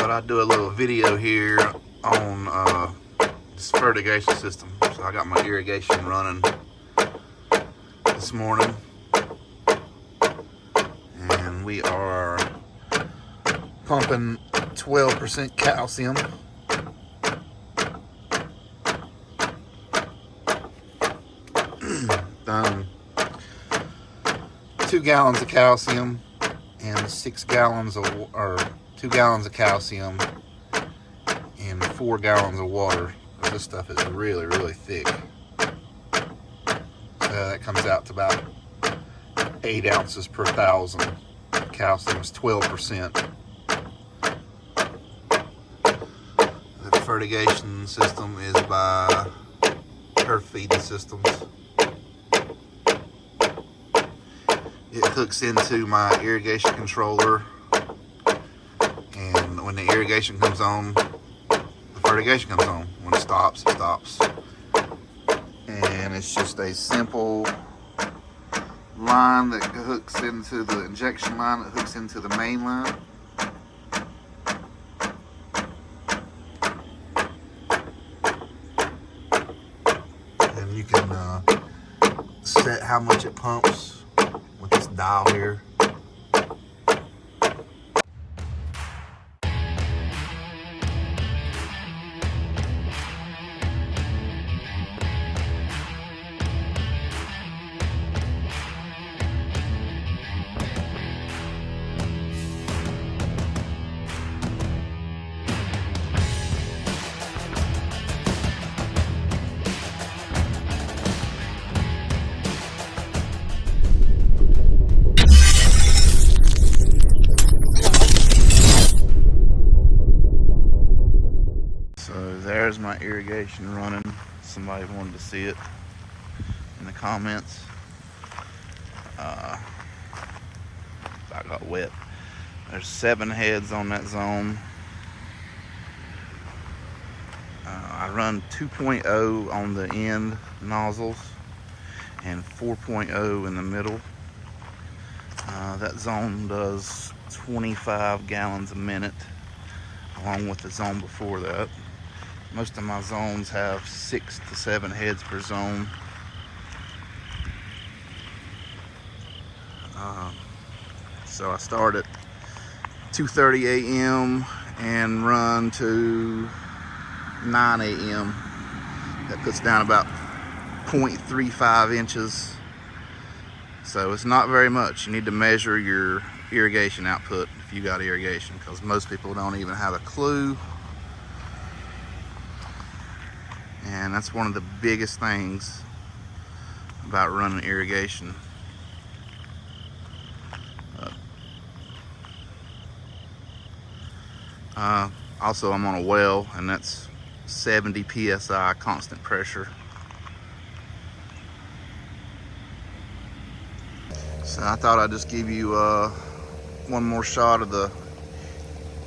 Thought I'd do a little video here on this fertigation system. So I got my irrigation running this morning, and we are pumping 12% calcium. Done 2 gallons of calcium and 6 gallons of, or 2 gallons of calcium and 4 gallons of water. This stuff is really, really thick. So that comes out to about 8 ounces per 1,000. Calcium is 12%. The fertigation system is by Turf Feeding Systems. It hooks into my irrigation controller, and when the irrigation comes on, the fertigation comes on. When it stops, it stops. And it's just a simple line that hooks into the injection line, that hooks into the main line. And you can set how much it pumps with this dial here. There's my irrigation running. Somebody wanted to see it in the comments. I got wet. There's 7 heads on that zone. I run 2.0 on the end nozzles and 4.0 in the middle. That zone does 25 gallons a minute, along with the zone before that. Most of my zones have 6 to 7 heads per zone. So I start at 2:30 a.m. and run to 9 a.m. That puts down about 0.35 inches. So it's not very much. You need to measure your irrigation output if you got irrigation, because most people don't even have a clue. And that's one of the biggest things about running irrigation. Also, I'm on a well, and that's 70 psi constant pressure. So I thought I'd just give you one more shot of the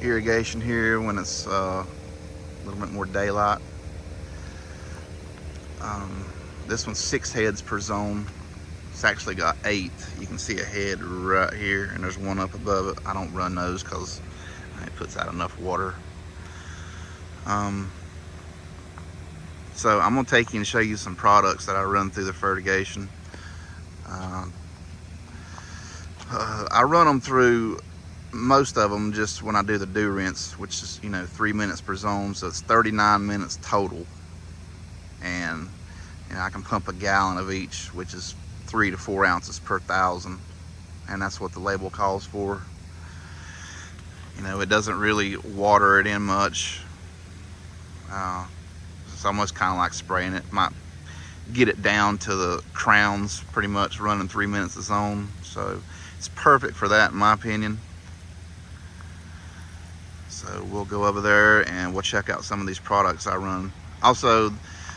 irrigation here when it's a little bit more daylight. This one's 6 heads per zone. It's actually got 8. You can see a head right here, and there's one up above it. I don't run those because it puts out enough water. So I'm gonna take you and show you some products that I run through the fertigation. I run them through, most of them just when I do the dew rinse, which is 3 minutes per zone, so it's 39 minutes total. And I can pump a gallon of each, which is 3 to 4 ounces per 1,000, and that's what the label calls for. It doesn't really water it in much. It's almost kind of like spraying it. Might get it down to the crowns, pretty much running 3 minutes a zone. So it's perfect for that, in my opinion. So we'll go over there and we'll check out some of these products I run. Also,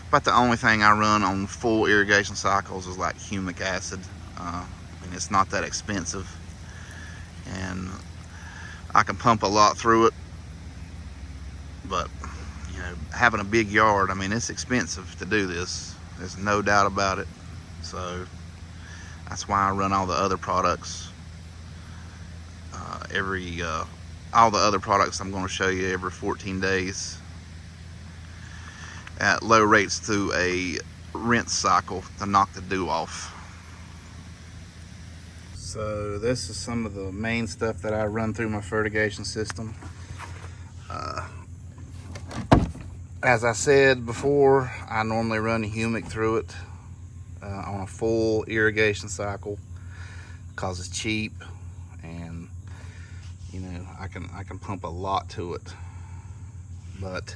about the only thing I run on full irrigation cycles is like humic acid. It's not that expensive, and I can pump a lot through it. But having a big yard, it's expensive to do this. There's no doubt about it. So that's why I run all the other products every all the other products I'm going to show you every 14 days at low rates through a rinse cycle to knock the dew off. So this is some of the main stuff that I run through my fertigation system. As I said before, I normally run humic through it on a full irrigation cycle because it's cheap, and you know, I can pump a lot to it. But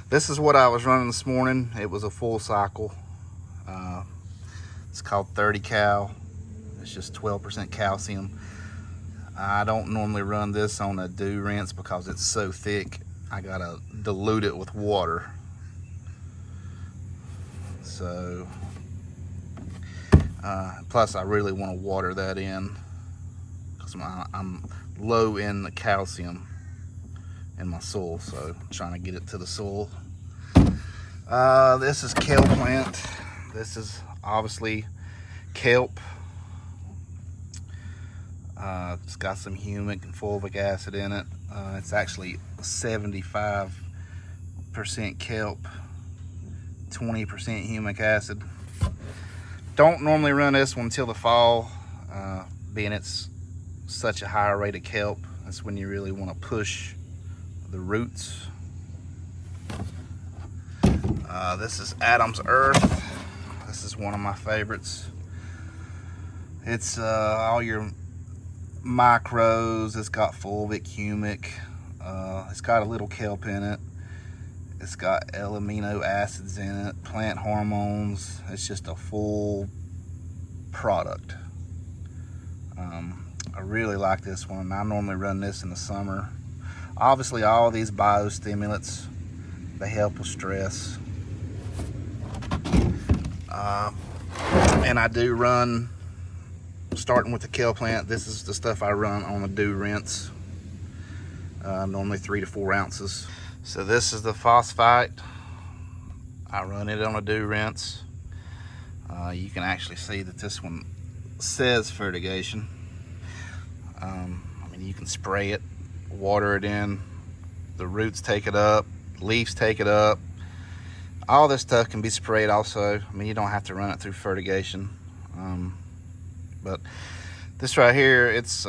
this is what I was running this morning. It was a full cycle. It's called 30 cal. It's just 12% calcium. I don't normally run this on a dew rinse because it's so thick. I gotta dilute it with water. So plus I really want to water that in because I'm low in the calcium in my soil, so I'm trying to get it to the soil. This is kale plant. This is obviously kelp. It's got some humic and fulvic acid in it. It's actually 75% kelp, 20% humic acid. Don't normally run this one until the fall, being it's such a high rate of kelp. That's when you really want to push the roots. This is Adam's Earth. This is one of my favorites. It's all your micros. It's got fulvic, humic. It's got a little kelp in it. It's got L-amino acids in it, plant hormones. It's just a full product. I really like this one. I normally run this in the summer. Obviously, all these biostimulants, they help with stress. And I do run, starting with the kale plant, this is the stuff I run on a dew rinse. Normally 3 to 4 ounces. So this is the phosphite. I run it on a dew rinse. You can actually see that this one says fertigation. I mean, you can spray it, water it in, the roots take it up, leaves take it up. All this stuff can be sprayed also. I mean, you don't have to run it through fertigation. But this right here, it's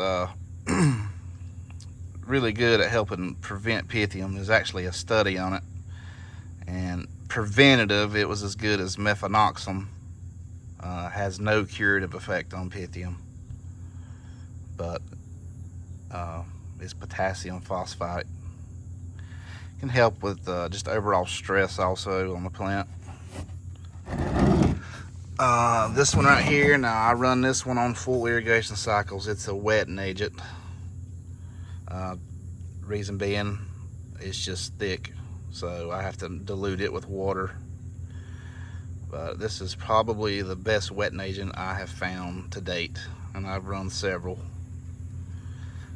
really good at helping prevent pythium. There's actually a study on it, and preventative, it was as good as mefenoxam. Has no curative effect on pythium, but it's potassium phosphite. Can help with just overall stress also on the plant. This one right here, now I run this one on full irrigation cycles. It's a wetting agent. Reason being, it's just thick, so I have to dilute it with water. But this is probably the best wetting agent I have found to date, and I've run several.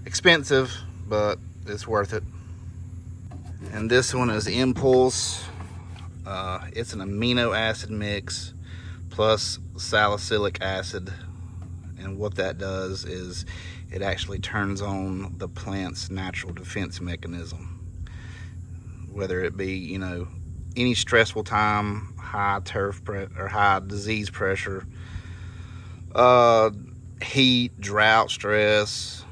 Expensive, but it's worth it. And this one is Impulse. It's an amino acid mix plus salicylic acid, and what that does is it actually turns on the plant's natural defense mechanism, whether it be, you know, any stressful time, high turf or high disease pressure, heat, drought stress,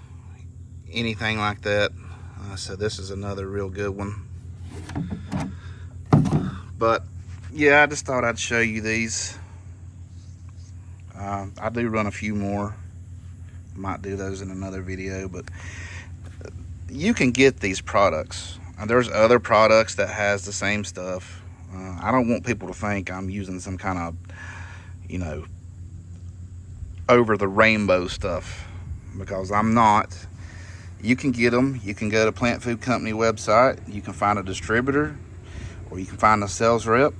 anything like that. So this is another real good one. But yeah, I just thought I'd show you these. I do run a few more. Might do those in another video, but you can get these products. There's other products that has the same stuff. I don't want people to think I'm using some kind of, you know, over the rainbow stuff, because I'm not. You can get them. You can go to Plant Food Company website. You can find a distributor, or you can find a sales rep.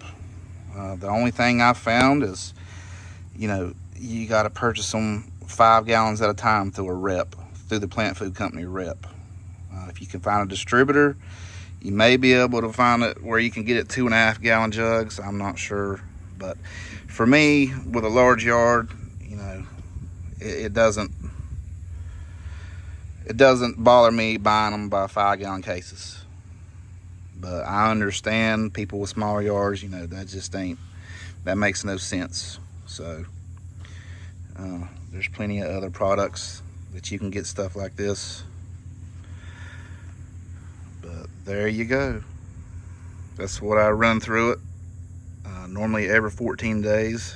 The only thing I've found is, you know, you got to purchase them 5 gallons at a time through a rep, through the Plant Food Company rep. If you can find a distributor, you may be able to find it where you can get it 2.5 gallon jugs. I'm not sure, but for me, with a large yard, you know, it doesn't it doesn't bother me buying them by 5-gallon cases. But I understand people with smaller yards, you know, that makes no sense. So there's plenty of other products that you can get stuff like this. But there you go. That's what I run through it. Normally every 14 days.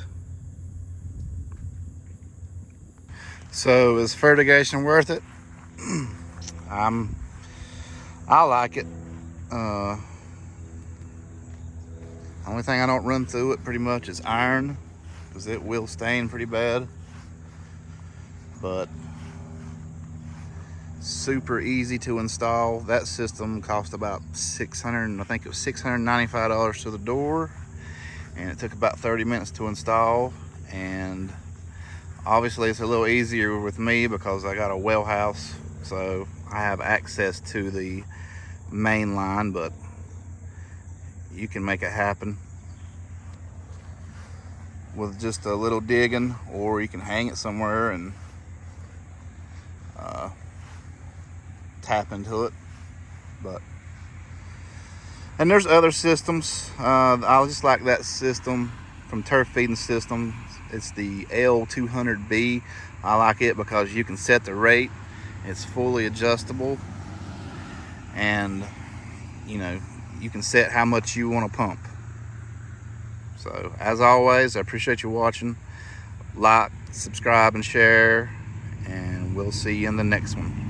So is fertigation worth it? I like it. Only thing I don't run through it pretty much is iron, because it will stain pretty bad. But super easy to install. That system cost about I think it was $695 to the door, and it took about 30 minutes to install. And obviously it's a little easier with me because I got a well house, so I have access to the main line, but you can make it happen with just a little digging, or you can hang it somewhere and tap into it. And there's other systems. I just like that system from Turf Feeding Systems. It's the L200B. I like it because you can set the rate. It's fully adjustable, and you know, you can set how much you want to pump. So as always, I appreciate you watching. Like, subscribe, and share, and we'll see you in the next one.